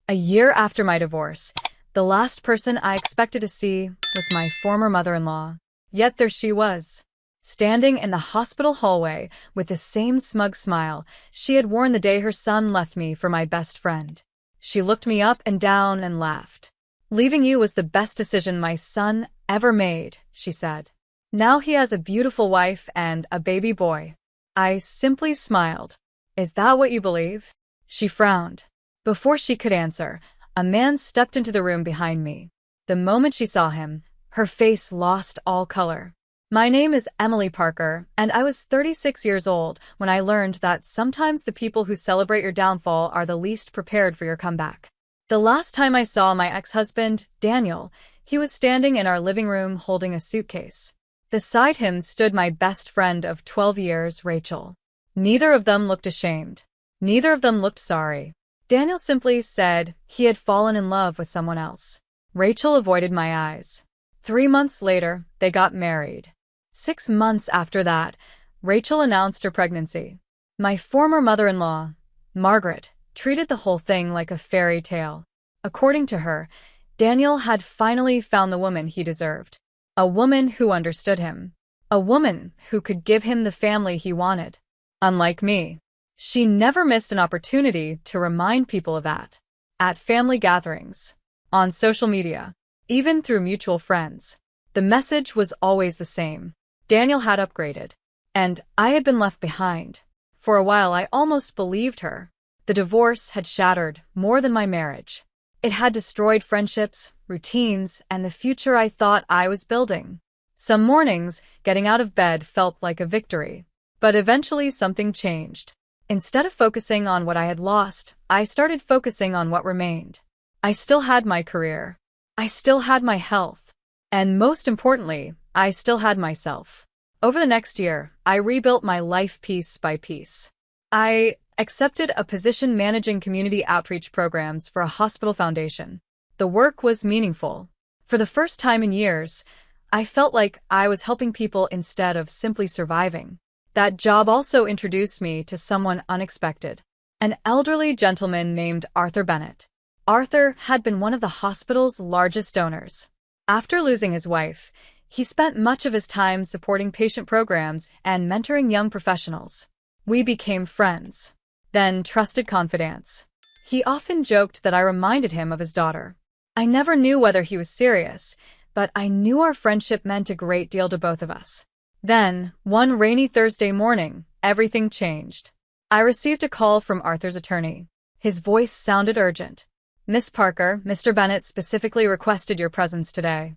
A year after my divorce, the last person I expected to see was my former mother-in-law. Yet there she was, standing in the hospital hallway with the same smug smile she had worn the day her son left me for my best friend. She looked me up and down and laughed. "Leaving you was the best decision my son ever made," she said. "Now he has a beautiful wife and a baby boy." I simply smiled. "Is that what you believe?" She frowned. Before she could answer, a man stepped into the room behind me. The moment she saw him, her face lost all color. "My name is Emily Parker, and I was 36 years old when I learned that sometimes the people who celebrate your downfall are the least prepared for your comeback. The last time I saw my ex-husband, Daniel, he was standing in our living room holding a suitcase. Beside him stood my best friend of 12 years, Rachel. Neither of them looked ashamed. Neither of them looked sorry. Daniel simply said he had fallen in love with someone else. Rachel avoided my eyes. 3 months later, they got married. 6 months after that, Rachel announced her pregnancy. My former mother-in-law, Margaret, treated the whole thing like a fairy tale. According to her, Daniel had finally found the woman he deserved. A woman who understood him. A woman who could give him the family he wanted. Unlike me. She never missed an opportunity to remind people of that. At family gatherings, on social media, even through mutual friends. The message was always the same. Daniel had upgraded, and I had been left behind. For a while I almost believed her. The divorce had shattered more than my marriage. It had destroyed friendships, routines, and the future I thought I was building. Some mornings, getting out of bed felt like a victory. But eventually something changed. Instead of focusing on what I had lost, I started focusing on what remained. I still had my career. I still had my health. And most importantly, I still had myself. Over the next year, I rebuilt my life piece by piece. I accepted a position managing community outreach programs for a hospital foundation. The work was meaningful. For the first time in years, I felt like I was helping people instead of simply surviving. That job also introduced me to someone unexpected. An elderly gentleman named Arthur Bennett. Arthur had been one of the hospital's largest donors. After losing his wife, he spent much of his time supporting patient programs and mentoring young professionals. We became friends, then trusted confidants. He often joked that I reminded him of his daughter. I never knew whether he was serious, but I knew our friendship meant a great deal to both of us. Then, one rainy Thursday morning, everything changed. I received a call from Arthur's attorney. His voice sounded urgent. "Miss Parker, Mr. Bennett specifically requested your presence today."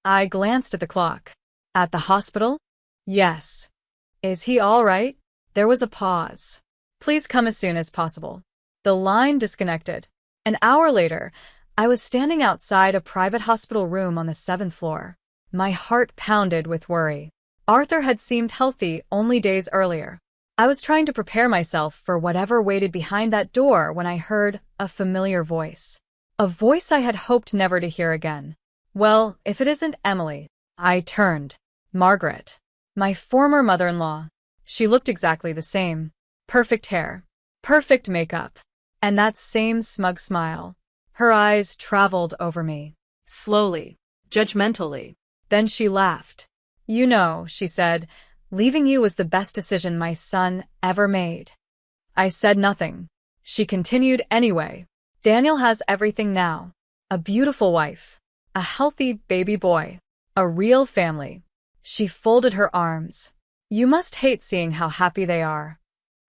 I glanced at the clock. "At the hospital?" "Yes." "Is he all right?" There was a pause. "Please come as soon as possible." The line disconnected. An hour later, I was standing outside a private hospital room on the 7th floor. My heart pounded with worry. Arthur had seemed healthy only days earlier. I was trying to prepare myself for whatever waited behind that door when I heard a familiar voice. A voice I had hoped never to hear again. Well, if it isn't Emily. I turned. Margaret. My former mother-in-law. She looked exactly the same. Perfect hair. Perfect makeup. And that same smug smile. Her eyes traveled over me. Slowly. Judgmentally. Then she laughed. "You know," she said, "leaving you was the best decision my son ever made." I said nothing. She continued anyway. "Daniel has everything now. A beautiful wife. A healthy baby boy. A real family." She folded her arms. "You must hate seeing how happy they are."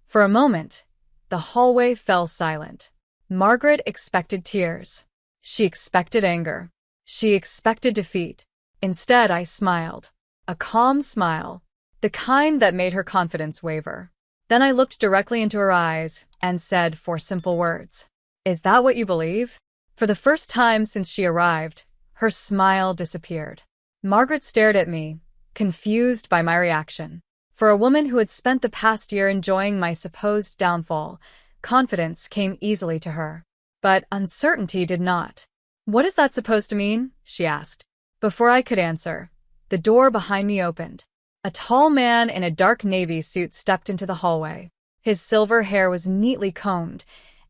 For a moment, the hallway fell silent. Margaret expected tears. She expected anger. She expected defeat. Instead, I smiled. A calm smile, the kind that made her confidence waver. Then I looked directly into her eyes and said 4 simple words. "Is that what you believe?" For the first time since she arrived, her smile disappeared. Margaret stared at me, confused by my reaction. For a woman who had spent the past year enjoying my supposed downfall, confidence came easily to her. But uncertainty did not. "What is that supposed to mean?" she asked. Before I could answer, the door behind me opened. A tall man in a dark navy suit stepped into the hallway. His silver hair was neatly combed,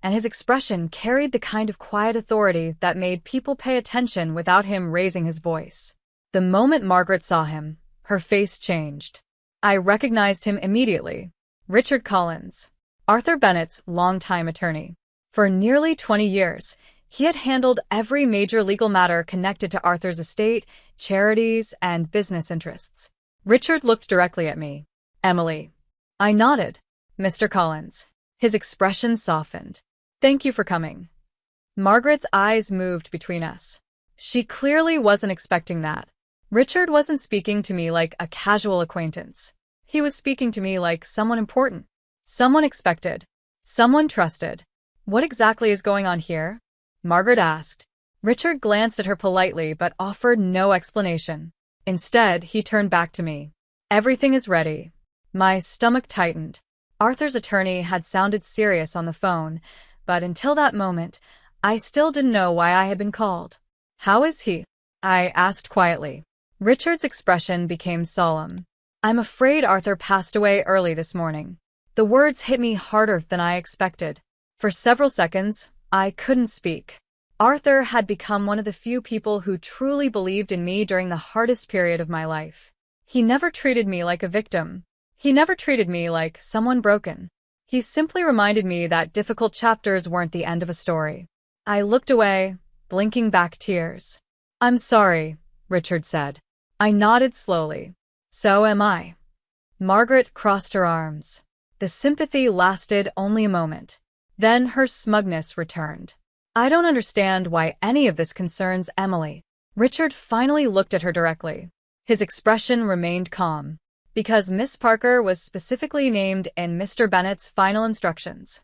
and his expression carried the kind of quiet authority that made people pay attention without him raising his voice. The moment Margaret saw him, her face changed. I recognized him immediately. Richard Collins, Arthur Bennett's longtime attorney. For nearly 20 years, he had handled every major legal matter connected to Arthur's estate, charities, and business interests. Richard looked directly at me. Emily. I nodded. Mr. Collins. His expression softened. Thank you for coming. Margaret's eyes moved between us. She clearly wasn't expecting that. Richard wasn't speaking to me like a casual acquaintance. He was speaking to me like someone important, someone expected, someone trusted. What exactly is going on here? Margaret asked. Richard glanced at her politely but offered no explanation. Instead, he turned back to me. Everything is ready. My stomach tightened. Arthur's attorney had sounded serious on the phone, but until that moment, I still didn't know why I had been called. How is he? I asked quietly. Richard's expression became solemn. I'm afraid Arthur passed away early this morning. The words hit me harder than I expected. For several seconds, I couldn't speak. Arthur had become one of the few people who truly believed in me during the hardest period of my life. He never treated me like a victim. He never treated me like someone broken. He simply reminded me that difficult chapters weren't the end of a story. I looked away, blinking back tears. I'm sorry, Richard said. I nodded slowly. So am I. Margaret crossed her arms. The sympathy lasted only a moment. Then her smugness returned. I don't understand why any of this concerns Emily. Richard finally looked at her directly. His expression remained calm. Because Miss Parker was specifically named in Mr. Bennett's final instructions.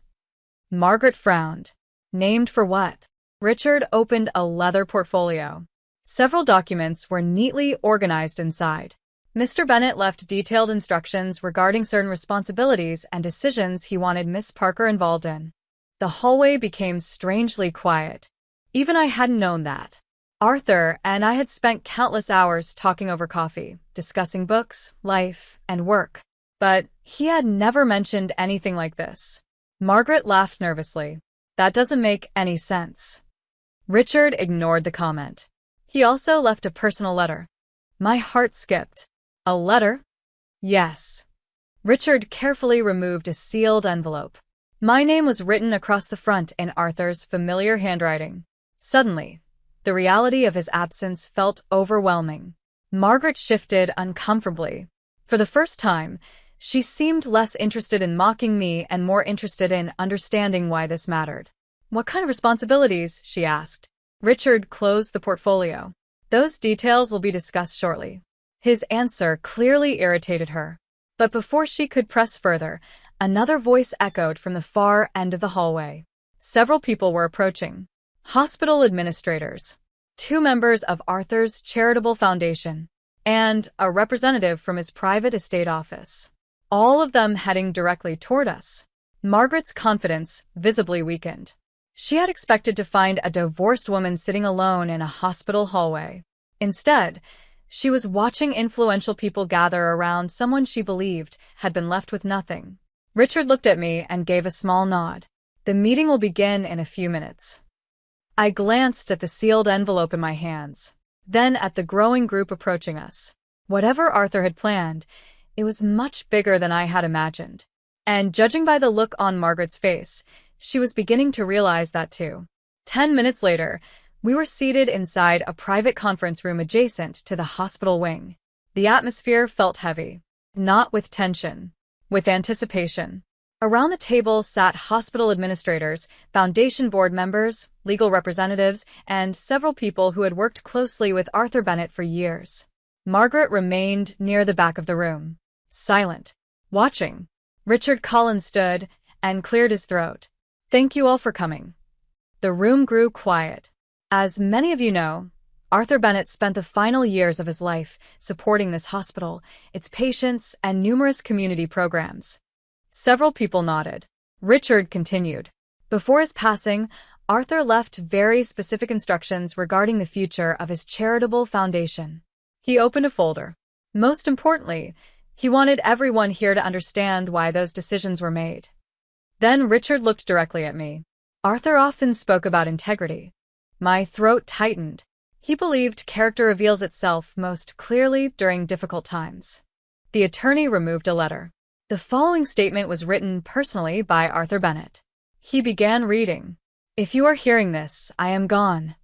Margaret frowned. Named for what? Richard opened a leather portfolio. Several documents were neatly organized inside. Mr. Bennett left detailed instructions regarding certain responsibilities and decisions he wanted Miss Parker involved in. The hallway became strangely quiet. Even I hadn't known that. Arthur and I had spent countless hours talking over coffee, discussing books, life, and work. But he had never mentioned anything like this. Margaret laughed nervously. That doesn't make any sense. Richard ignored the comment. He also left a personal letter. My heart skipped. A letter? Yes. Richard carefully removed a sealed envelope. My name was written across the front in Arthur's familiar handwriting. Suddenly, the reality of his absence felt overwhelming. Margaret shifted uncomfortably. For the first time, she seemed less interested in mocking me and more interested in understanding why this mattered. What kind of responsibilities? She asked. Richard closed the portfolio. Those details will be discussed shortly. His answer clearly irritated her. But before she could press further, another voice echoed from the far end of the hallway. Several people were approaching. Hospital administrators, 2 members of Arthur's charitable foundation, and a representative from his private estate office. All of them heading directly toward us. Margaret's confidence visibly weakened. She had expected to find a divorced woman sitting alone in a hospital hallway. Instead, she was watching influential people gather around someone she believed had been left with nothing. Richard looked at me and gave a small nod. The meeting will begin in a few minutes. I glanced at the sealed envelope in my hands, then at the growing group approaching us. Whatever Arthur had planned, it was much bigger than I had imagined. And judging by the look on Margaret's face, she was beginning to realize that too. 10 minutes later, we were seated inside a private conference room adjacent to the hospital wing. The atmosphere felt heavy, not with tension, with anticipation. Around the table sat hospital administrators, foundation board members, legal representatives, and several people who had worked closely with Arthur Bennett for years. Margaret remained near the back of the room, silent, watching. Richard Collins stood and cleared his throat. Thank you all for coming. The room grew quiet. As many of you know, Arthur Bennett spent the final years of his life supporting this hospital, its patients, and numerous community programs. Several people nodded. Richard continued. Before his passing, Arthur left very specific instructions regarding the future of his charitable foundation. He opened a folder. Most importantly, he wanted everyone here to understand why those decisions were made. Then Richard looked directly at me. Arthur often spoke about integrity. My throat tightened. He believed character reveals itself most clearly during difficult times. The attorney removed a letter. The following statement was written personally by Arthur Bennett. He began reading. "If you are hearing this, I am gone."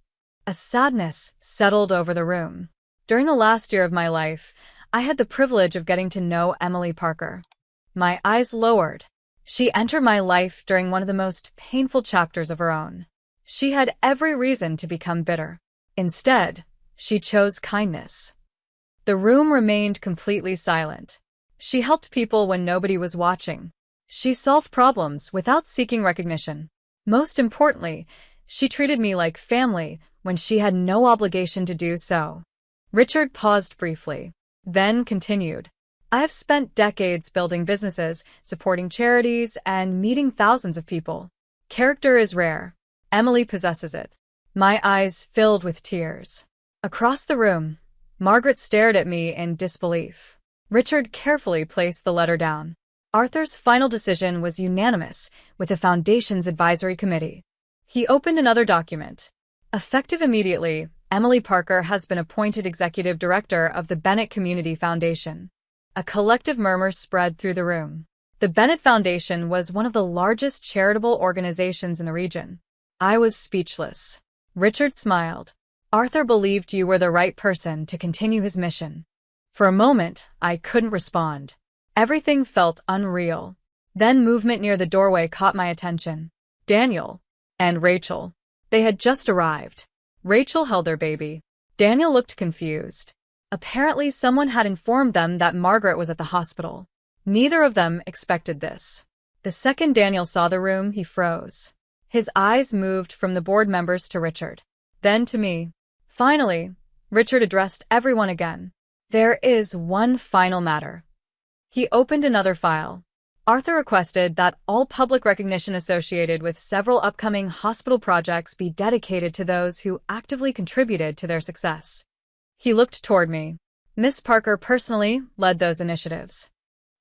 A sadness settled over the room. During the last year of my life, I had the privilege of getting to know Emily Parker. My eyes lowered. She entered my life during one of the most painful chapters of her own. She had every reason to become bitter. Instead, she chose kindness. The room remained completely silent. She helped people when nobody was watching. She solved problems without seeking recognition. Most importantly, she treated me like family when she had no obligation to do so. Richard paused briefly, then continued. "I have spent decades building businesses, supporting charities, and meeting thousands of people. Character is rare. Emily possesses it." My eyes filled with tears. Across the room, Margaret stared at me in disbelief. Richard carefully placed the letter down. Arthur's final decision was unanimous with the Foundation's advisory committee. He opened another document. Effective immediately, Emily Parker has been appointed executive director of the Bennett Community Foundation. A collective murmur spread through the room. The Bennett Foundation was one of the largest charitable organizations in the region. I was speechless. Richard smiled. "Arthur believed you were the right person to continue his mission." For a moment, I couldn't respond. Everything felt unreal. Then movement near the doorway caught my attention. Daniel and Rachel. They had just arrived. Rachel held their baby. Daniel looked confused. Apparently, someone had informed them that Margaret was at the hospital. Neither of them expected this. The second Daniel saw the room, he froze. His eyes moved from the board members to Richard, then to me. Finally, Richard addressed everyone again. "There is one final matter." He opened another file. Arthur requested that all public recognition associated with several upcoming hospital projects be dedicated to those who actively contributed to their success. He looked toward me. Miss Parker personally led those initiatives.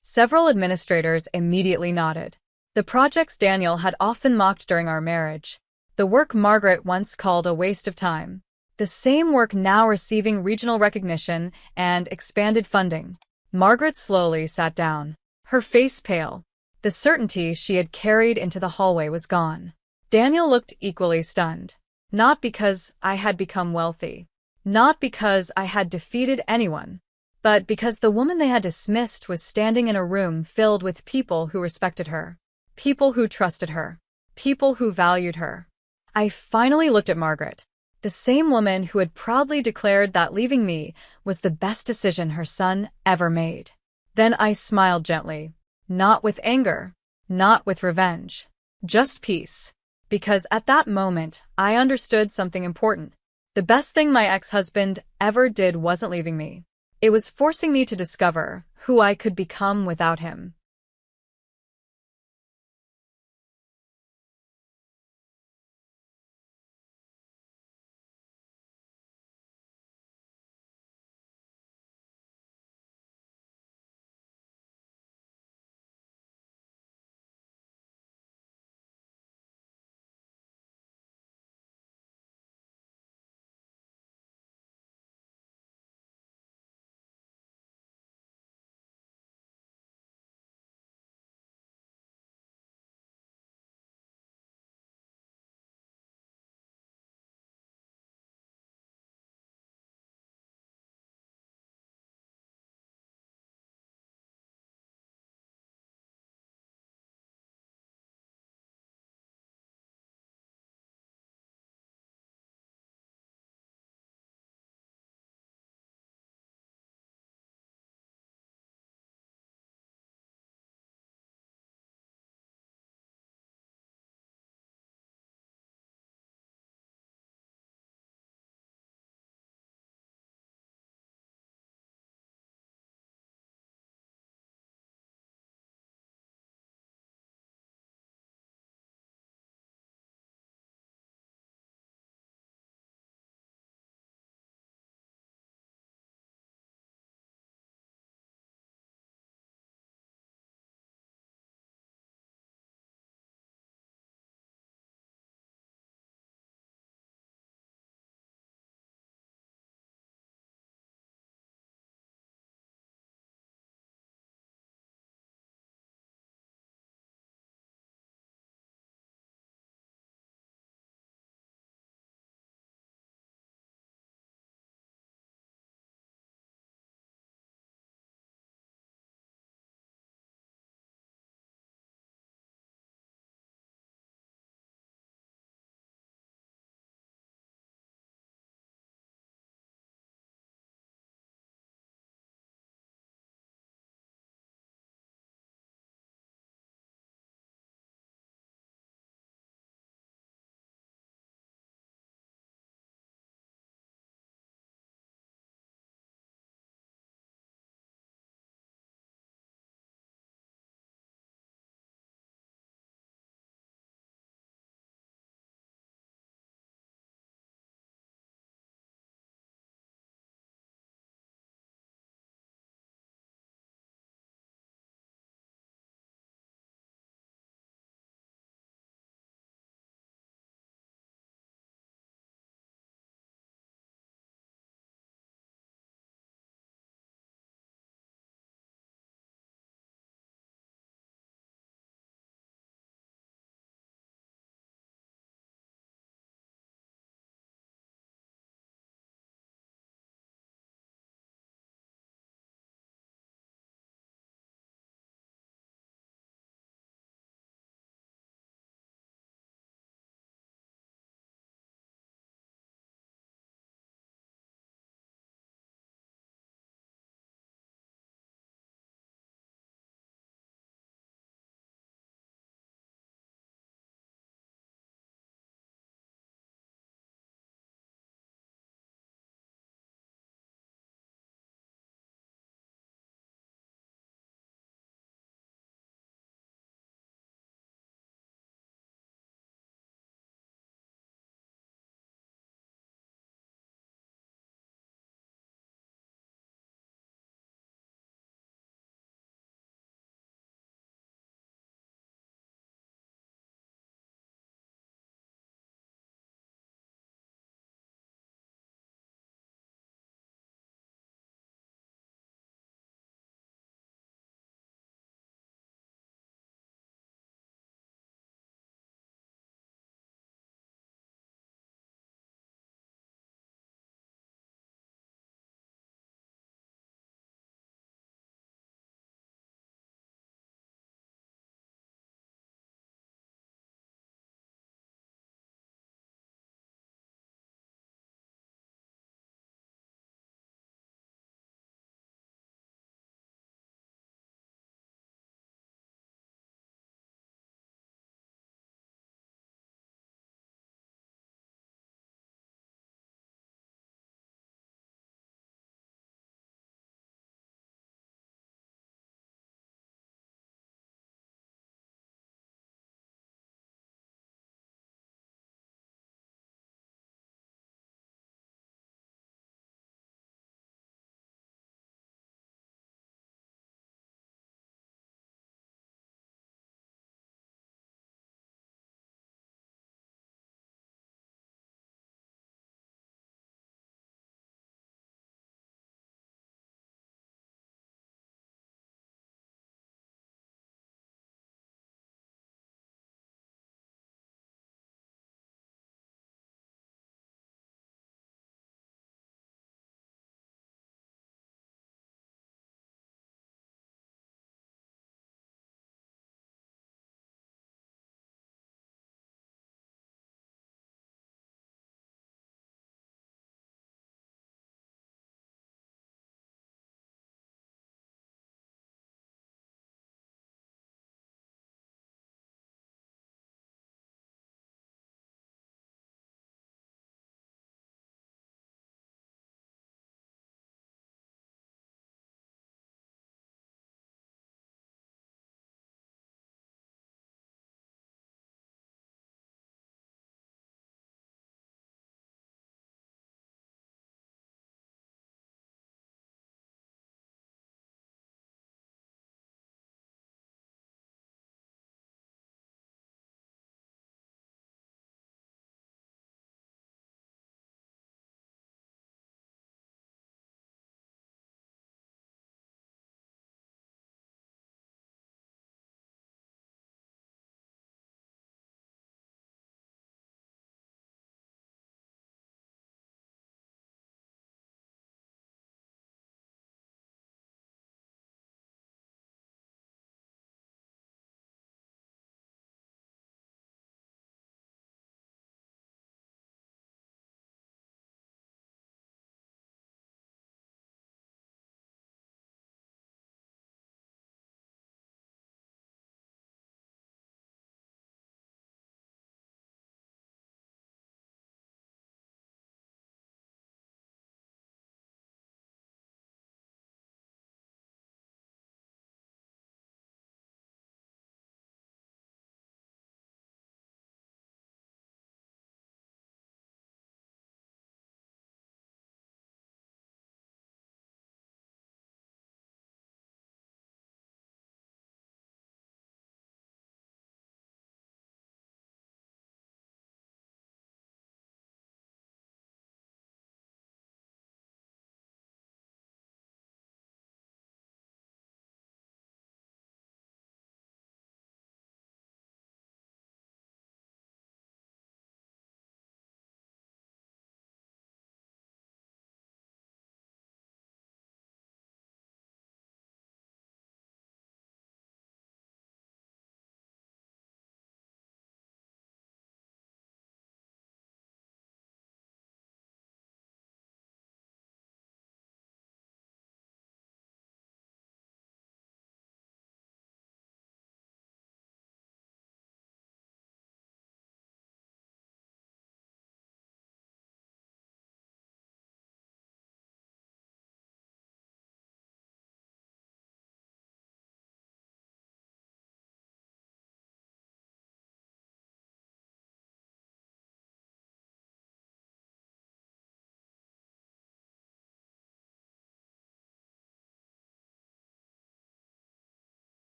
Several administrators immediately nodded. The projects Daniel had often mocked during our marriage. The work Margaret once called a waste of time. The same work now receiving regional recognition and expanded funding. Margaret slowly sat down, her face pale. The certainty she had carried into the hallway was gone. Daniel looked equally stunned. Not because I had become wealthy. Not because I had defeated anyone. But because the woman they had dismissed was standing in a room filled with people who respected her. People who trusted her. People who valued her. I finally looked at Margaret. The same woman who had proudly declared that leaving me was the best decision her son ever made. Then I smiled gently. Not with anger. Not with revenge. Just peace. Because at that moment, I understood something important. The best thing my ex-husband ever did wasn't leaving me. It was forcing me to discover who I could become without him.